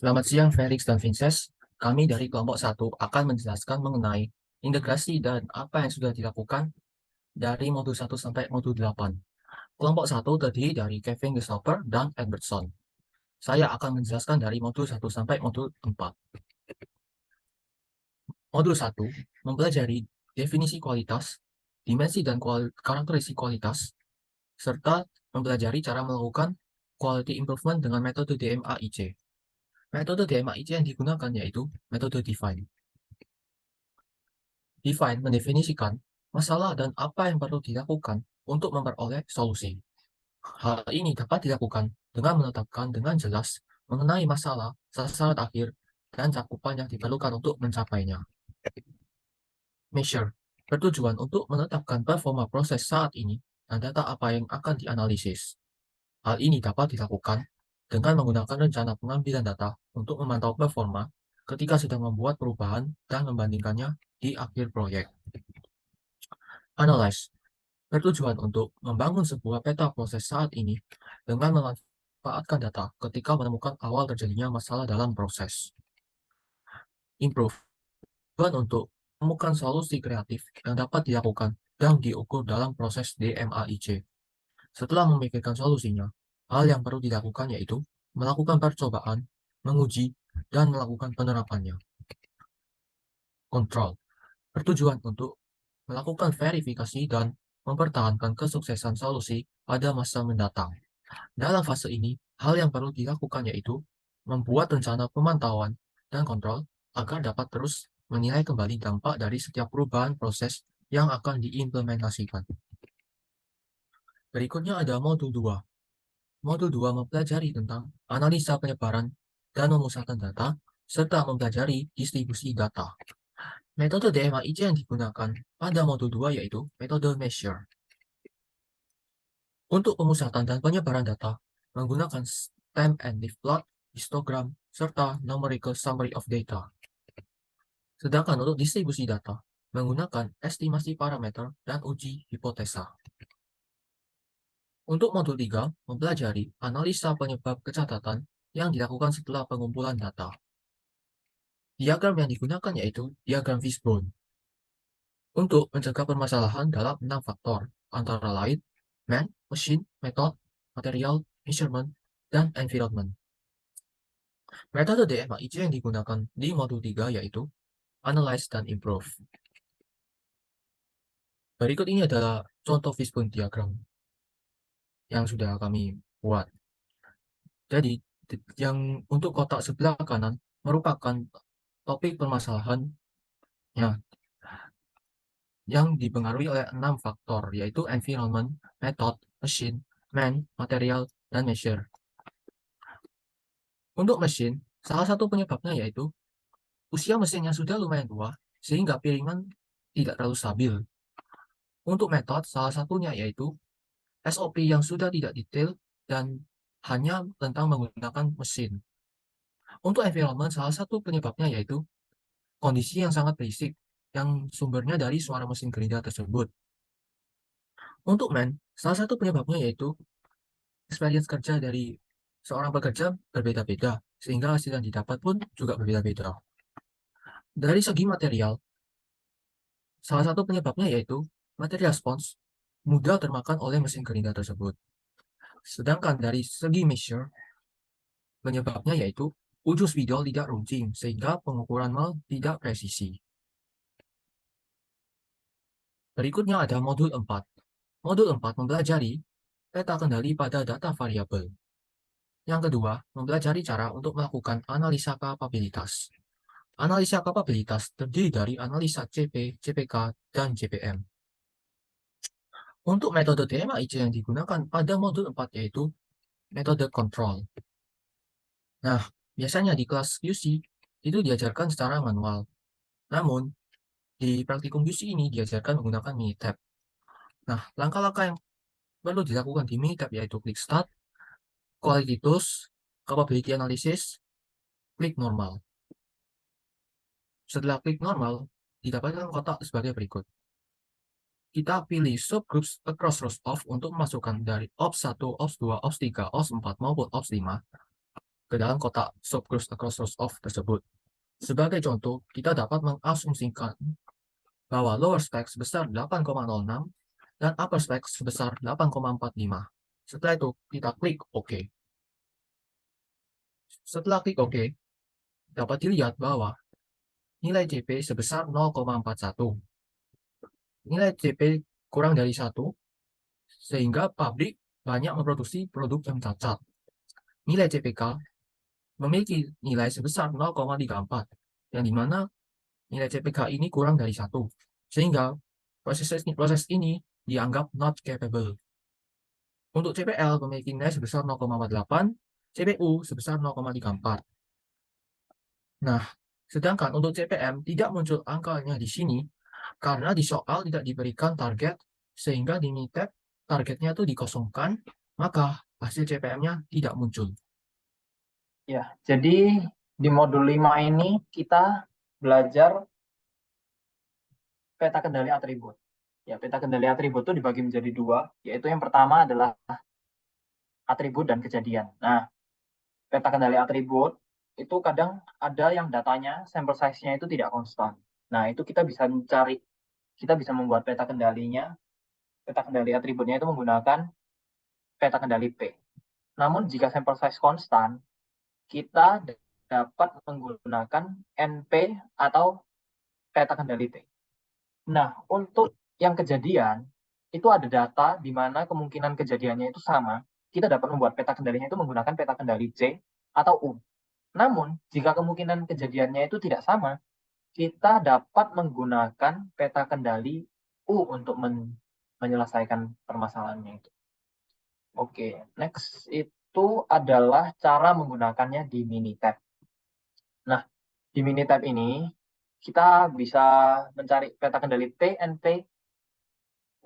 Selamat siang, Felix dan Vinces. Kami dari kelompok 1 akan menjelaskan mengenai integrasi dan apa yang sudah dilakukan dari modul 1 sampai modul 8. Kelompok 1 terdiri dari Kevin Gestopper dan Edwardson. Saya akan menjelaskan dari modul 1 sampai modul 4. Modul 1 mempelajari definisi kualitas, dimensi dan karakteristik kualitas, serta mempelajari cara melakukan quality improvement dengan metode DMAIC. Metode DMAIC yang digunakan yaitu metode Define. Define mendefinisikan masalah dan apa yang perlu dilakukan untuk memperoleh solusi. Hal ini dapat dilakukan dengan menetapkan dengan jelas mengenai masalah, sasaran akhir, dan cakupan yang diperlukan untuk mencapainya. Measure bertujuan untuk menetapkan performa proses saat ini dan data apa yang akan dianalisis. Hal ini dapat dilakukan dengan menggunakan rencana pengambilan data untuk memantau performa ketika sedang membuat perubahan dan membandingkannya di akhir proyek. Analyze bertujuan untuk membangun sebuah peta proses saat ini dengan memanfaatkan data ketika menemukan awal terjadinya masalah dalam proses. Improve bertujuan untuk menemukan solusi kreatif yang dapat dilakukan dan diukur dalam proses DMAIC. Setelah memikirkan solusinya, hal yang perlu dilakukan yaitu melakukan percobaan, menguji, dan melakukan penerapannya. Control bertujuan untuk melakukan verifikasi dan mempertahankan kesuksesan solusi pada masa mendatang. Dalam fase ini, hal yang perlu dilakukan yaitu membuat rencana pemantauan dan kontrol agar dapat terus menilai kembali dampak dari setiap perubahan proses yang akan diimplementasikan. Berikutnya ada modul 2. Modul 2 mempelajari tentang analisa penyebaran dan memusatkan data, serta mempelajari distribusi data. Metode DMAIC yang digunakan pada modul 2 yaitu metode Measure. Untuk pemusatan dan penyebaran data, menggunakan stem and leaf plot, histogram, serta numerical summary of data. Sedangkan untuk distribusi data, menggunakan estimasi parameter dan uji hipotesa. Untuk modul 3, mempelajari analisa penyebab kecatatan yang dilakukan setelah pengumpulan data. Diagram yang digunakan yaitu diagram Fishbone. Untuk mencegah permasalahan dalam 6 faktor, antara lain man, machine, method, material, measurement, dan environment. Metode DMAIC yang digunakan di modul 3 yaitu Analyze dan Improve. Berikut ini adalah contoh Fishbone diagram yang sudah kami buat. Jadi, yang untuk kotak sebelah kanan merupakan topik permasalahan yang dipengaruhi oleh 6 faktor, yaitu environment, method, machine, man, material, dan measure. Untuk mesin, salah satu penyebabnya yaitu usia mesin yang sudah lumayan tua, sehingga piringan tidak terlalu stabil. Untuk metode, salah satunya yaitu SOP yang sudah tidak detail dan hanya tentang menggunakan mesin. Untuk environment, salah satu penyebabnya yaitu kondisi yang sangat berisik, yang sumbernya dari suara mesin gerinda tersebut. Untuk man, salah satu penyebabnya yaitu experience kerja dari seorang pekerja berbeda-beda, sehingga hasil yang didapat pun juga berbeda-beda. Dari segi material, salah satu penyebabnya yaitu material spons mudah termakan oleh mesin gerinda tersebut. Sedangkan dari segi measure, penyebabnya yaitu ujung spidol tidak runcing, sehingga pengukuran mal tidak presisi. Berikutnya ada modul 4. Modul 4 mempelajari peta kendali pada data variabel. Yang kedua, mempelajari cara untuk melakukan analisa kapabilitas. Analisa kapabilitas terdiri dari analisa CP, CPK, dan CPM. Untuk metode DMAIC yang digunakan pada modul 4 yaitu metode control. Nah, biasanya di kelas QC itu diajarkan secara manual. Namun, di praktikum QC ini diajarkan menggunakan Minitab. Nah, langkah-langkah yang perlu dilakukan di Minitab yaitu klik start, quality tools, capability analysis, klik normal. Setelah klik normal, didapatkan kotak sebagai berikut. Kita pilih subgroups across rows of untuk memasukkan dari OPS 1, OPS 2, OPS 3, OPS 4 maupun OPS 5 ke dalam kotak subgroup across rows of tersebut. Sebagai contoh, kita dapat mengasumsikan bahwa lower spec sebesar 8,06 dan upper spec sebesar 8,45. Setelah itu, kita klik OK. Setelah klik OK, dapat dilihat bahwa nilai CP sebesar 0,41. Nilai CP kurang dari 1, sehingga pabrik banyak memproduksi produk yang cacat. Nilai CPK memiliki nilai sebesar 0,34, yang dimana nilai CPK ini kurang dari 1, sehingga proses ini dianggap not capable. Untuk CPL memiliki nilai sebesar 0,48, CPU sebesar 0,34. Nah, sedangkan untuk CPM tidak muncul angkanya di sini karena di soal tidak diberikan target, sehingga di Minitab targetnya itu dikosongkan, maka hasil CPM-nya tidak muncul. Ya, jadi di modul 5 ini kita belajar peta kendali atribut. Ya, peta kendali atribut itu dibagi menjadi dua, yaitu yang pertama adalah atribut dan kejadian. Nah, peta kendali atribut itu kadang ada yang datanya, sampel size-nya itu tidak konstan. Nah, itu kita bisa mencari, kita bisa membuat peta kendalinya, peta kendali atributnya itu menggunakan peta kendali P. Namun, jika sampel size konstan, kita dapat menggunakan NP atau peta kendali T. Nah, untuk yang kejadian, itu ada data di mana kemungkinan kejadiannya itu sama. Kita dapat membuat peta kendalinya itu menggunakan peta kendali C atau U. Namun, jika kemungkinan kejadiannya itu tidak sama, kita dapat menggunakan peta kendali U untuk menyelesaikan permasalahannya itu. Oke, next itu adalah cara menggunakannya di Minitab. Nah, di Minitab ini, kita bisa mencari peta kendali P, NP,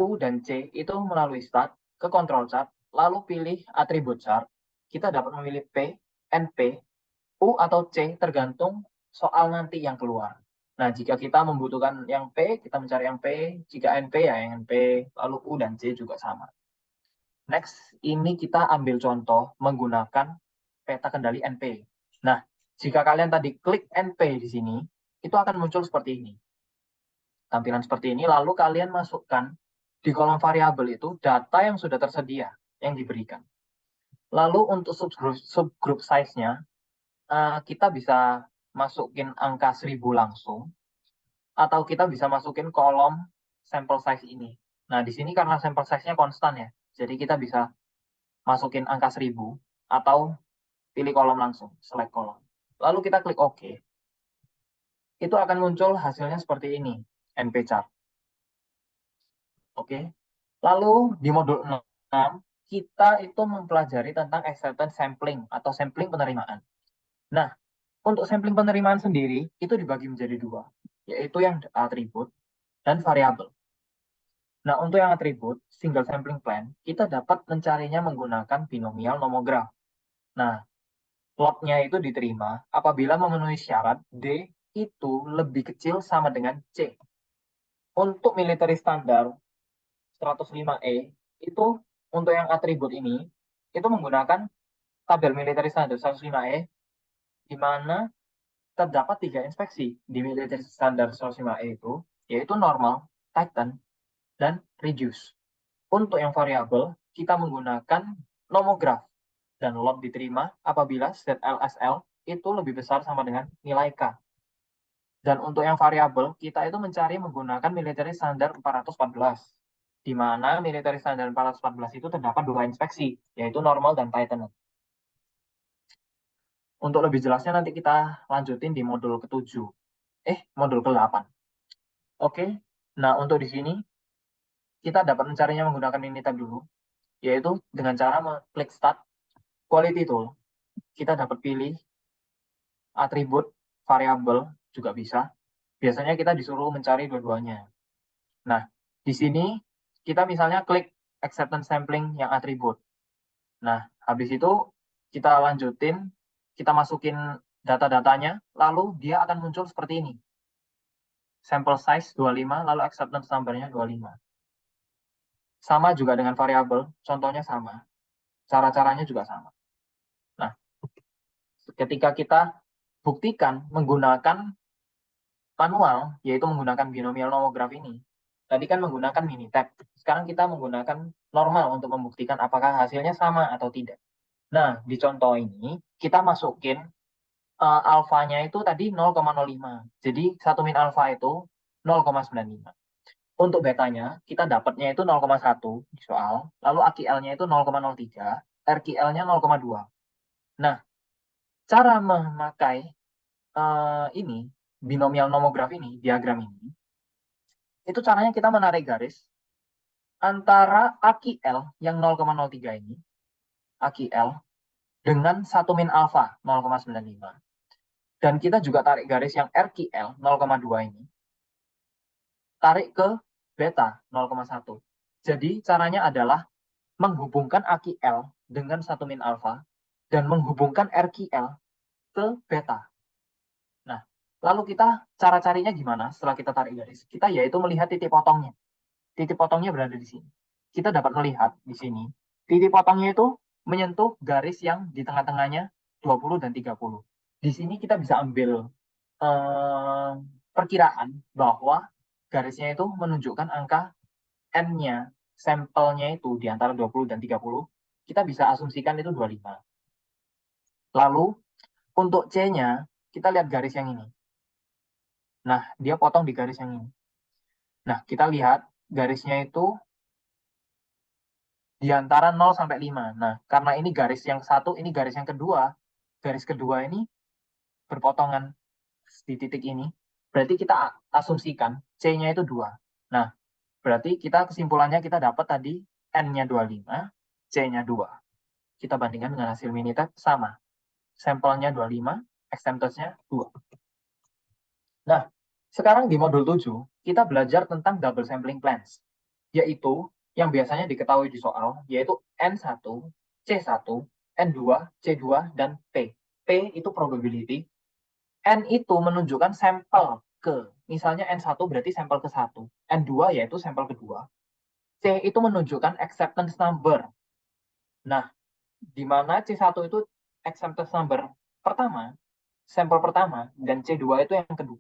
U, dan C itu melalui start ke control chart, lalu pilih atribut chart. Kita dapat memilih P, NP, U atau C tergantung soal nanti yang keluar. Nah, jika kita membutuhkan yang P, kita mencari yang P. Jika NP, ya yang NP. Lalu U dan C juga sama. Next, ini kita ambil contoh menggunakan peta kendali NP. Nah, jika kalian tadi klik NP di sini, itu akan muncul seperti ini. Tampilan seperti ini, lalu kalian masukkan di kolom variabel itu data yang sudah tersedia, yang diberikan. Lalu untuk subgroup size-nya, kita bisa masukin angka 1000 langsung, atau kita bisa masukin kolom sampel size ini. Nah, di sini karena sampel size-nya konstan ya, jadi kita bisa masukin angka 1000, atau pilih kolom langsung, select kolom. Lalu kita klik OK. Itu akan muncul hasilnya seperti ini, NP chart. Oke. Lalu di modul 6, kita itu mempelajari tentang acceptance sampling atau sampling penerimaan. Nah, untuk sampling penerimaan sendiri itu dibagi menjadi dua, yaitu yang atribut dan variabel. Nah, untuk yang atribut, single sampling plan, kita dapat mencarinya menggunakan binomial nomograph. Nah, plotnya itu diterima apabila memenuhi syarat D itu lebih kecil sama dengan C. Untuk military standar 105E, itu untuk yang atribut ini, itu menggunakan tabel military standar 105E, di mana terdapat 3 inspeksi di military standar 105E itu, yaitu normal, tighten, dan reduce. Untuk yang variabel, kita menggunakan nomograph, dan lot diterima apabila ZLSL itu lebih besar sama dengan nilai K. Dan untuk yang variabel, kita itu mencari menggunakan military standar 414, di mana military standar 414 itu terdapat 2 inspeksi, yaitu normal dan tighten. Untuk lebih jelasnya nanti kita lanjutin di modul ke-7. Modul ke-8. Oke, nah untuk di sini, kita dapat mencarinya menggunakan Minitab dulu, yaitu dengan cara mengklik Start, Quality Tool. Kita dapat pilih atribut, variabel, juga bisa. Biasanya kita disuruh mencari dua-duanya. Nah, di sini kita misalnya klik Acceptance Sampling yang atribut. Nah, habis itu kita lanjutin, kita masukin data-datanya, lalu dia akan muncul seperti ini. Sample size 25, lalu acceptance number-nya 25. Sama juga dengan variabel, contohnya sama. Cara-caranya juga sama. Nah, ketika kita buktikan menggunakan manual, yaitu menggunakan binomial nomograph ini. Tadi kan menggunakan Minitab. Sekarang kita menggunakan normal untuk membuktikan apakah hasilnya sama atau tidak. Nah, di contoh ini kita masukin alfanya itu tadi 0,05. Jadi 1 min alfa itu 0,95. Untuk betanya, kita dapatnya itu 0,1 di soal, lalu AQL-nya itu 0,03, RQL-nya 0,2. Nah, cara memakai ini, binomial nomograph ini, diagram ini, itu caranya kita menarik garis antara AQL yang 0,03 ini, AQL, dengan 1 min alfa 0,95. Dan kita juga tarik garis yang RQL 0,2 ini, tarik ke beta 0,1. Jadi caranya adalah menghubungkan AQL dengan 1 min alfa dan menghubungkan RQL ke beta. Nah, lalu kita cara carinya gimana setelah kita tarik garis? Kita yaitu melihat titik potongnya. Titik potongnya berada di sini. Kita dapat melihat di sini, titik potongnya itu menyentuh garis yang di tengah-tengahnya 20 dan 30. Di sini kita bisa ambil perkiraan bahwa garisnya itu menunjukkan angka N-nya, sampelnya itu di antara 20 dan 30, kita bisa asumsikan itu 25. Lalu, untuk C-nya, kita lihat garis yang ini. Nah, dia potong di garis yang ini. Nah, kita lihat garisnya itu di antara 0 sampai 5. Nah, karena ini garis yang satu, ini garis yang kedua. Garis kedua ini berpotongan di titik ini. Berarti kita asumsikan C-nya itu 2. Nah, berarti kita kesimpulannya kita dapat tadi N-nya 25, C-nya 2. Kita bandingkan dengan hasil Minitab sama. Sampelnya 25, acceptance-nya 2. Nah, sekarang di modul 7, kita belajar tentang double sampling plans, yaitu yang biasanya diketahui di soal, yaitu N1, C1, N2, C2, dan P. P itu probability. N itu menunjukkan sampel ke, misalnya N1 berarti sampel ke 1, N2 yaitu sampel kedua, C itu menunjukkan acceptance number. Nah, di mana C1 itu acceptance number pertama, sampel pertama, dan C2 itu yang kedua.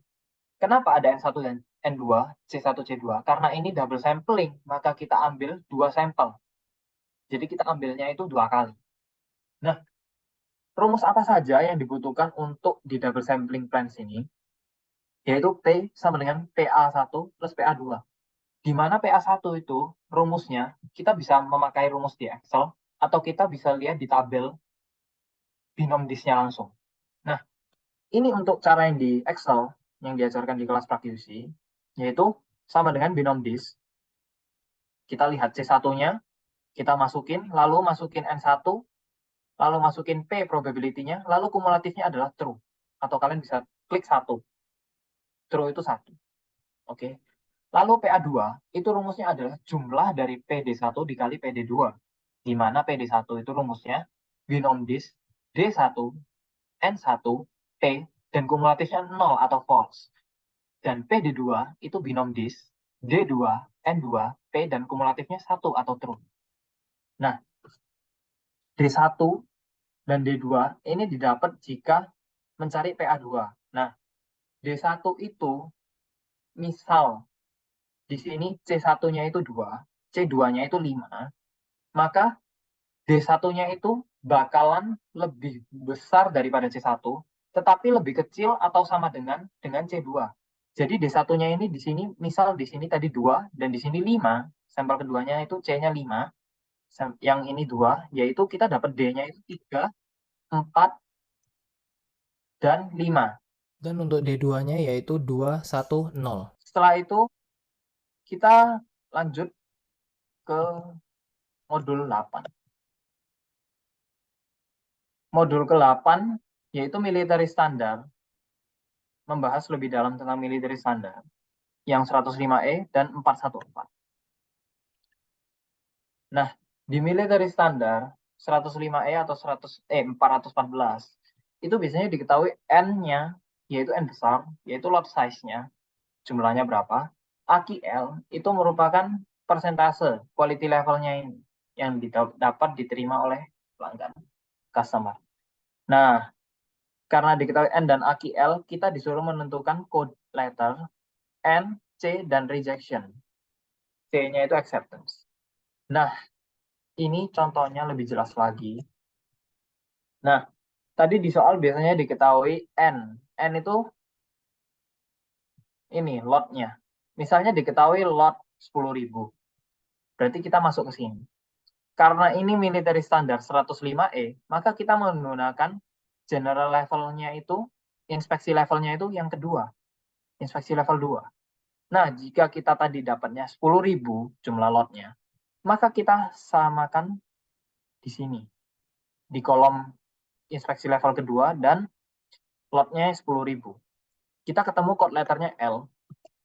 Kenapa ada N1 dan N2, C1, C2? Karena ini double sampling, maka kita ambil 2 sampel. Jadi kita ambilnya itu 2 kali. Nah, rumus apa saja yang dibutuhkan untuk di double sampling plans ini? Yaitu P sama dengan PA1 plus PA2. Di mana PA1 itu rumusnya, kita bisa memakai rumus di Excel, atau kita bisa lihat di tabel binom dis-nya langsung. Nah, ini untuk cara yang di Excel, yang diajarkan di kelas PraQC, yaitu sama dengan binom dis. Kita lihat C1-nya, kita masukin, lalu masukin N1, lalu masukin P probability-nya, lalu kumulatifnya adalah true. Atau kalian bisa klik 1. True itu 1. Oke. Lalu PA2, itu rumusnya adalah jumlah dari PD1 dikali PD2. Di mana PD1 itu rumusnya binom dis D1, N1, P, dan kumulatifnya 0 atau false. Dan PD2 itu binom dis D2, N2, P, dan kumulatifnya 1 atau true. Nah, D1 dan D2 ini didapat jika mencari PA2. Nah, D1 itu misal di sini C1-nya itu 2, C2-nya itu 5, maka D1-nya itu bakalan lebih besar daripada C1, tetapi lebih kecil atau sama dengan C2. Jadi D1-nya ini di sini, misal di sini tadi 2, dan di sini 5, sampel keduanya itu C-nya 5, yang ini 2, yaitu kita dapat D-nya itu 3, 4, dan 5. Dan untuk D2-nya yaitu 2, 1, 0. Setelah itu, kita lanjut ke modul 8. Modul ke-8 yaitu military standar, membahas lebih dalam tentang military standar yang 105E dan 414. Nah, di military standar 105E atau 414 itu biasanya diketahui N-nya yaitu N besar, yaitu lot size-nya, jumlahnya berapa. AQL itu merupakan persentase quality level-nya ini yang dapat diterima oleh pelanggan, customer. Nah, karena diketahui N dan AQL, kita disuruh menentukan code letter, N, C, dan rejection. C-nya itu acceptance. Nah, ini contohnya lebih jelas lagi. Nah, tadi di soal biasanya diketahui N. N itu ini lot-nya. Misalnya diketahui lot 10.000. Berarti kita masuk ke sini. Karena ini military standard 105E, maka kita menggunakan general levelnya itu, inspeksi levelnya itu yang kedua. Inspeksi level 2. Nah, jika kita tadi dapatnya 10.000 jumlah lotnya, maka kita samakan di sini. Di kolom inspeksi level kedua dan lotnya 10.000. Kita ketemu code letternya L.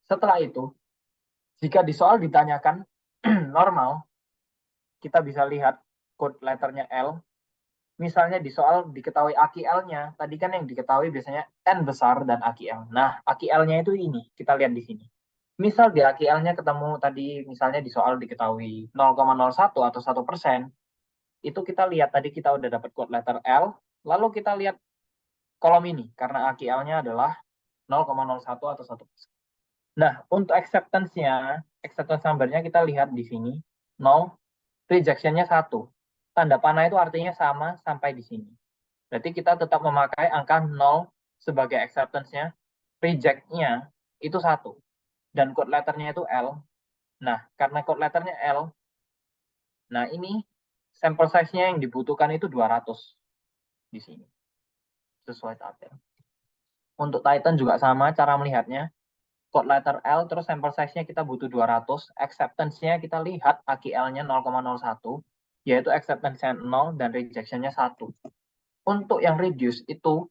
Setelah itu, jika di soal ditanyakan normal, kita bisa lihat code letternya L. Misalnya di soal diketahui AQL-nya, tadi kan yang diketahui biasanya N besar dan AQL. Nah, AQL-nya itu ini, kita lihat di sini. Misal di AQL-nya ketemu tadi, misalnya di soal diketahui 0,01 atau 1%, itu kita lihat tadi kita udah dapat code letter L, lalu kita lihat kolom ini, karena AQL-nya adalah 0,01 atau 1%. Nah, untuk acceptance-nya, acceptance number-nya kita lihat di sini, 0, rejection-nya 1. Tanda panah itu artinya sama sampai di sini. Berarti kita tetap memakai angka 0 sebagai acceptance-nya, reject-nya itu 1. Dan code letternya itu L. Nah, karena code letternya L, nah ini sampel size-nya yang dibutuhkan itu 200 di sini. Sesuai tabel. Untuk Titan juga sama cara melihatnya. Code letter L, terus sampel size-nya kita butuh 200. Acceptance-nya kita lihat AQL-nya 0,01, yaitu acceptance-nya 0 dan rejection-nya 1. Untuk yang reduce itu,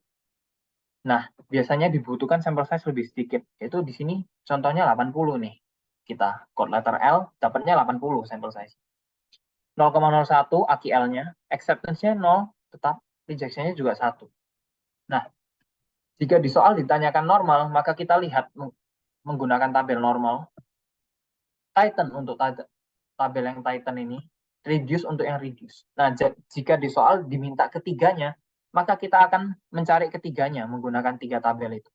nah biasanya dibutuhkan sampel size lebih sedikit. Yaitu di sini contohnya 80 nih. Kita code letter L, dapatnya 80 sampel size. 0,01 AQL-nya, acceptance-nya 0, tetap rejection-nya juga 1. Nah, jika di soal ditanyakan normal, maka kita lihat menggunakan tabel normal. Titan untuk tabel yang Titan ini, reduce untuk yang reduce. Nah, jika di soal diminta ketiganya, maka kita akan mencari ketiganya menggunakan 3 tabel itu.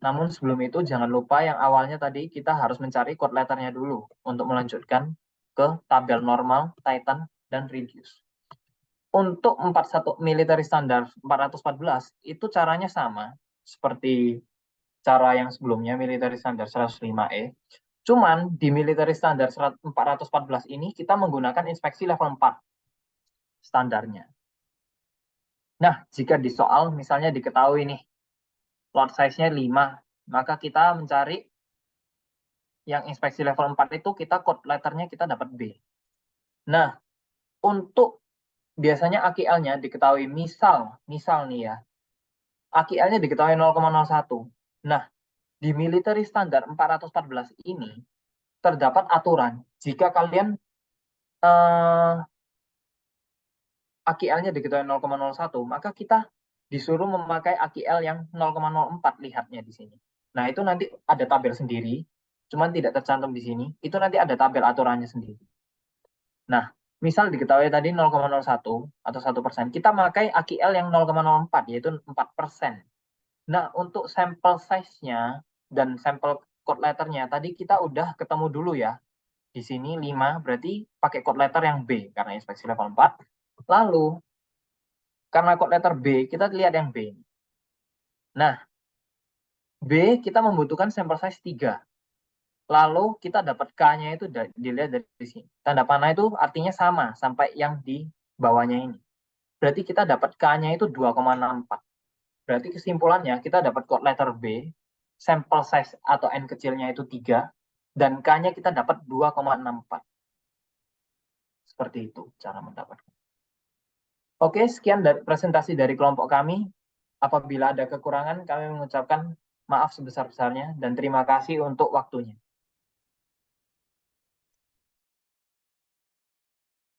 Namun sebelum itu jangan lupa yang awalnya tadi kita harus mencari code letternya dulu untuk melanjutkan ke tabel normal, Titan, dan reduce. Untuk 41 military standard 414 itu caranya sama seperti cara yang sebelumnya military standard 105E. Cuman di military standard 414 ini kita menggunakan inspeksi level 4 standarnya. Nah, jika di soal misalnya diketahui nih lot size-nya 5, maka kita mencari yang inspeksi level 4 itu kita code letternya kita dapat B. Nah, untuk biasanya AQL-nya diketahui misal nih ya, AQL-nya diketahui 0,01. Nah, di military standard 414 ini terdapat aturan jika kalian AQL-nya diketahui 0,01, maka kita disuruh memakai AQL yang 0,04 lihatnya di sini. Nah, itu nanti ada tabel sendiri, cuman tidak tercantum di sini. Itu nanti ada tabel aturannya sendiri. Nah, misal diketahui tadi 0,01 atau 1%, kita pakai AQL yang 0,04, yaitu 4%. Nah, untuk sampel size-nya dan sampel code letternya, tadi kita udah ketemu dulu ya. Di sini 5, berarti pakai code letter yang B, karena inspeksi level 4. Lalu, karena code letter B, kita lihat yang B. Nah, B kita membutuhkan sampel size 3. Lalu kita dapat K-nya itu dilihat dari sini. Tanda panah itu artinya sama sampai yang di bawahnya ini. Berarti kita dapat K-nya itu 2,64. Berarti kesimpulannya kita dapat code letter B, sampel size atau N kecilnya itu 3, dan K-nya kita dapat 2,64. Seperti itu cara mendapatkan. Oke, sekian dari presentasi dari kelompok kami. Apabila ada kekurangan, kami mengucapkan maaf sebesar-besarnya dan terima kasih untuk waktunya.